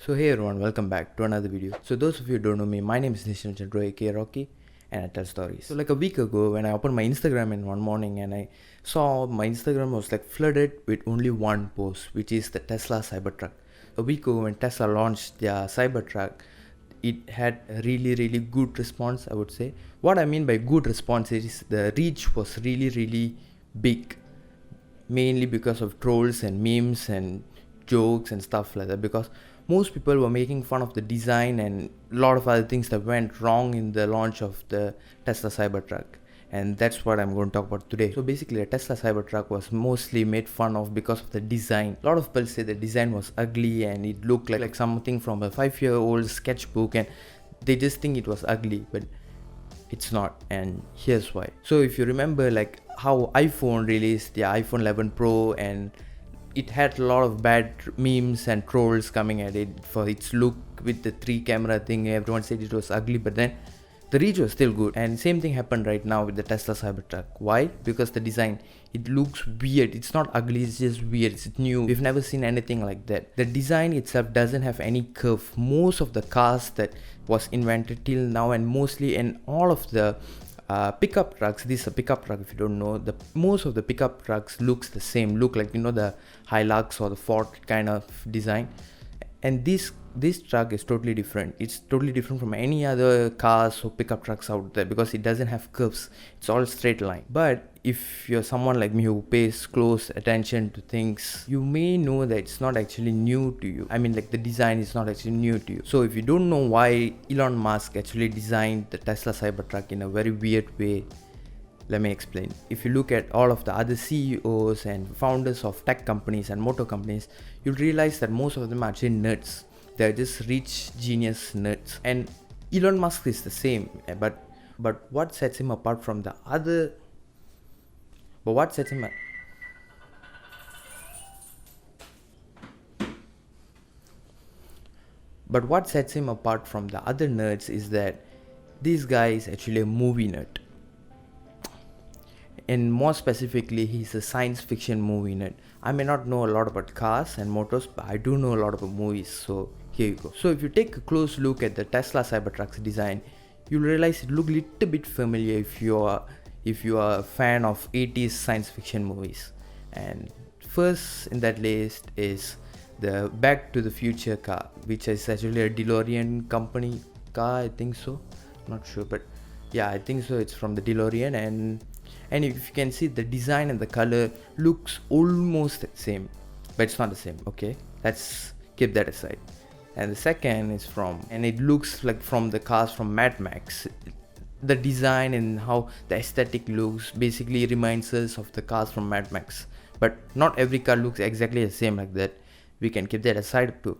So hey everyone, welcome back to another video. So those of you who don't know me, my name is Nishan Chandra aka Rocky and I tell stories. So like a week ago when I opened my Instagram in one morning and I saw my Instagram was like flooded with only one post, which is the Tesla Cybertruck. A week ago when Tesla launched their Cybertruck, it had a really good response, I would say. What I mean by good response is the reach was really big, mainly because of trolls and memes and jokes and stuff like that, because most people were making fun of the design and a lot of other things that went wrong in the launch of the Tesla Cybertruck, and that's what I'm going to talk about today. So basically the Tesla Cybertruck was mostly made fun of because of the design. A lot of people say the design was ugly and it looked like something from a 5-year-old sketchbook, and they just think it was ugly, but it's not, and here's why. So if you remember like how iPhone released the iPhone 11 Pro, and it had a lot of bad memes and trolls coming at it for its look with the 3 camera thing. Everyone said it was ugly, but then the reach was still good. And same thing happened right now with the Tesla Cybertruck. Why? Because the design, it looks weird. It's not ugly, it's just weird. It's new. We've never seen anything like that. The design itself doesn't have any curve. Most of the cars that was invented till now, and mostly in all of the pickup trucks, this is a pickup truck if you don't know, most of the pickup trucks looks the same, look like, you know, the Hilux or the Ford kind of design. And this truck is totally different. It's totally different from any other cars or pickup trucks out there because it doesn't have curves. It's all straight line. But if you're someone like me who pays close attention to things, you may know that it's not actually new to you. I mean, like, the design is not actually new to you. So if you don't know why Elon Musk actually designed the Tesla Cybertruck in a very weird way, let me explain. If you look at all of the other CEOs and founders of tech companies and motor companies, you'll realize that most of them are actually nerds. They're just rich genius nerds. And Elon Musk is the same, but what sets him apart from the other? But what sets him But what sets him apart from the other nerds is that this guy is actually a movie nerd. And more specifically, he's a science fiction movie nerd. I may not know a lot about cars and motors, but I do know a lot about movies, so here you go. So if you take a close look at the Tesla Cybertruck's design, you'll realize it looks a little bit familiar if you are a fan of 80s science fiction movies. And first in that list is the Back to the Future car, which is actually a DeLorean company car, I think so. Not sure, but yeah, I think so. It's from the DeLorean, and if you can see, the design and the color looks almost the same, but it's not the same. Okay, let's keep that aside. And the second is and it looks like from the cars from Mad Max. The design and how the aesthetic looks basically reminds us of the cars from Mad Max, but not every car looks exactly the same like that. We can keep that aside too,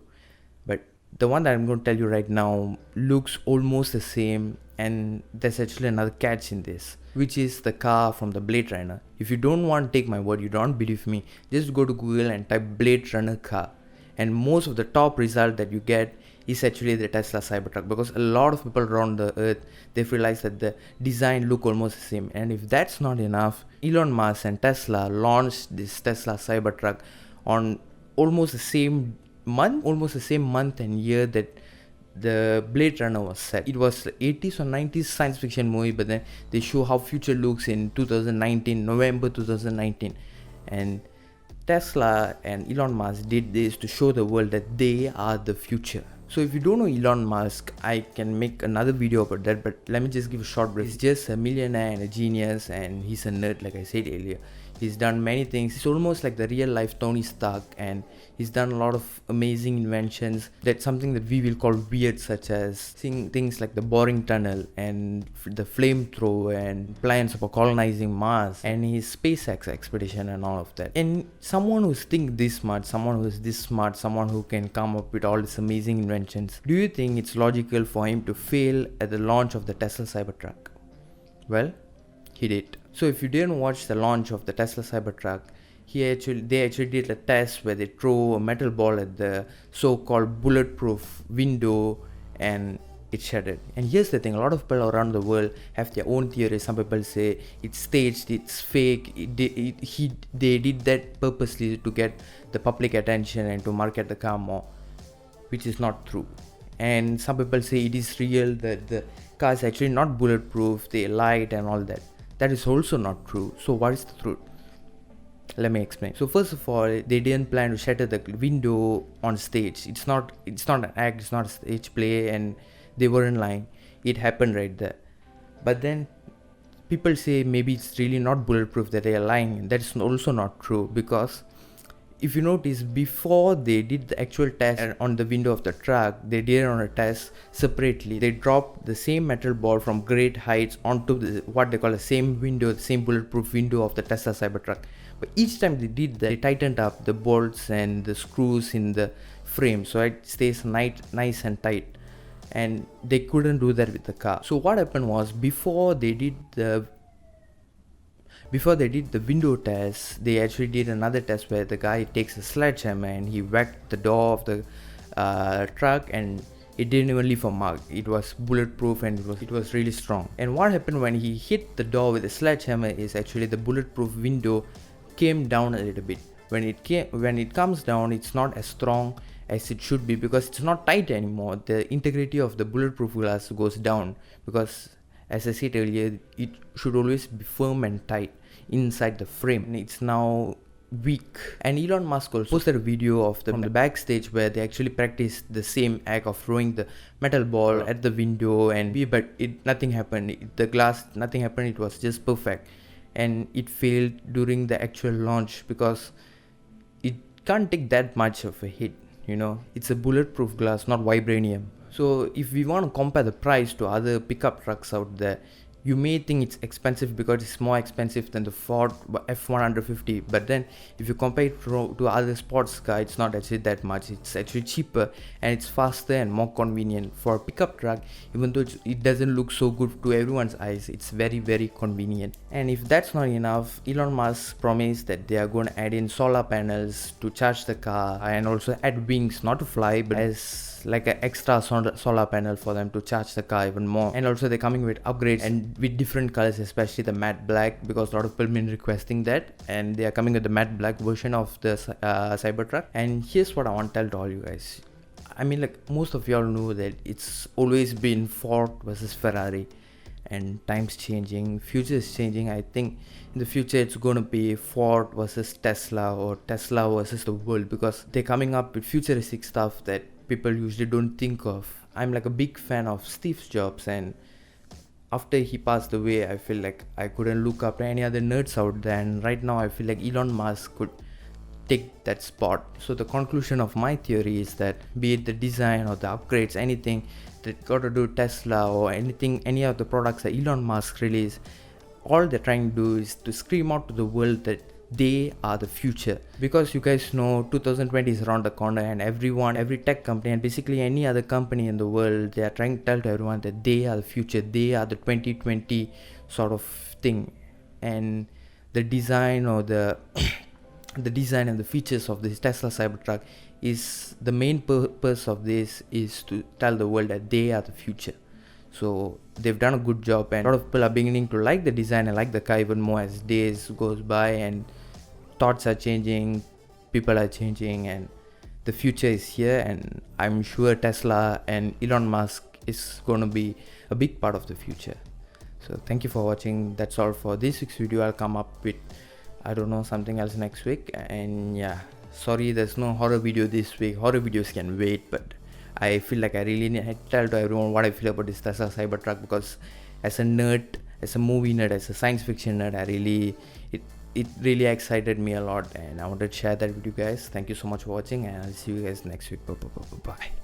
but the one that I'm going to tell you right now looks almost the same, and there's actually another catch in this, which is the car from the Blade Runner. If you don't want to take my word, you don't believe me, just go to Google and type Blade Runner car, and most of the top result that you get is actually the Tesla Cybertruck, because a lot of people around the earth, they've realized that the design look almost the same. And if that's not enough, Elon Musk and Tesla launched this Tesla Cybertruck on almost the same month and year that the Blade Runner was set. It was 80s or 90s science fiction movie, but then they show how future looks in 2019, November 2019. And Tesla and Elon Musk did this to show the world that they are the future. So if you don't know Elon Musk, I can make another video about that, but let me just give a short brief. He's just a millionaire and a genius, and he's a nerd, like I said earlier. He's done many things. He's almost like the real life Tony Stark, and he's done a lot of amazing inventions. That's something that we will call weird, such as seeing things like the boring tunnel and the flamethrower and plans for colonizing Mars and his SpaceX expedition and all of that. And someone who's this smart, someone who can come up with all these amazing inventions, do you think it's logical for him to fail at the launch of the Tesla Cybertruck? Well, he did. So if you didn't watch the launch of the Tesla Cybertruck, they actually did a test where they throw a metal ball at the so-called bulletproof window and it shattered. And here's the thing, a lot of people around the world have their own theories. Some people say it's staged, it's fake, they did that purposely to get the public attention and to market the car more. which is not true. And some people say it is real, that the car is actually not bulletproof, they lied and all that. That is also not true. So what is the truth? Let me explain. So first of all, they didn't plan to shatter the window on stage. It's not an act, it's not a stage play, and they weren't lying. It happened right there. But then people say maybe it's really not bulletproof, that they are lying. That's also not true, because if you notice, before they did the actual test on the window of the truck, they did it on a test separately. They dropped the same metal ball from great heights onto what they call the same window, the same bulletproof window of the Tesla Cybertruck. But each time they did that, they tightened up the bolts and the screws in the frame so it stays nice and tight. And they couldn't do that with the car. So what happened was, before they did the window test, they actually did another test where the guy takes a sledgehammer and he whacked the door of the truck, and it didn't even leave a mark. It was bulletproof and it was really strong. And what happened when he hit the door with a sledgehammer is actually the bulletproof window came down a little bit. When it comes down, it's not as strong as it should be, because it's not tight anymore. The integrity of the bulletproof glass goes down, because as I said earlier, it should always be firm and tight inside the frame. It's now weak. And Elon Musk also posted a video from the backstage where they actually practiced the same act of throwing the metal ball at the window, but nothing happened. Nothing happened. It was just perfect, and it failed during the actual launch because it can't take that much of a hit. It's a bulletproof glass, not vibranium. So if we want to compare the price to other pickup trucks out there, you may think it's expensive because it's more expensive than the Ford F-150, but then if you compare it to other sports car, it's not actually that much. It's actually cheaper and it's faster and more convenient. For a pickup truck, even though it doesn't look so good to everyone's eyes, it's very, very convenient. And if that's not enough, Elon Musk promised that they are going to add in solar panels to charge the car, and also add wings, not to fly, but as like an extra solar panel for them to charge the car even more. And also they're coming with upgrades and with different colors, especially the matte black, because a lot of people have been requesting that, and they are coming with the matte black version of the Cybertruck. And here's what I want to tell to all you guys. I mean, like, most of y'all know that it's always been Ford versus Ferrari, and time's changing, future is changing. I think in the future it's going to be Ford versus Tesla, or Tesla versus the world, because they're coming up with futuristic stuff that people usually don't think of. I'm like a big fan of Steve Jobs, and after he passed away, I feel like I couldn't look up to any other nerds out there, and right now I feel like Elon Musk could take that spot. So the conclusion of my theory is that, be it the design or the upgrades, anything that got to do Tesla or any of the products that Elon Musk released, all they're trying to do is to scream out to the world that they are the future. Because you guys know 2020 is around the corner, and every tech company and basically any other company in the world, they are trying to tell to everyone that they are the future, they are the 2020 sort of thing. And the design or the design and the features of this Tesla Cybertruck is the main purpose of this is to tell the world that they are the future. So they've done a good job, and a lot of people are beginning to like the design and like the car even more as days goes by, and thoughts are changing, people are changing, and the future is here. And I'm sure Tesla and Elon Musk is going to be a big part of the future. So thank you for watching. That's all for this week's video. I'll come up with, I don't know, something else next week. And yeah, sorry there's no horror video this week. Horror videos can wait, but I feel like I really need to tell to everyone what I feel about this Tesla Cybertruck, because as a nerd, as a movie nerd, as a science fiction nerd, it really excited me a lot, and I wanted to share that with you guys. Thank you so much for watching, and I'll see you guys next week. Bye.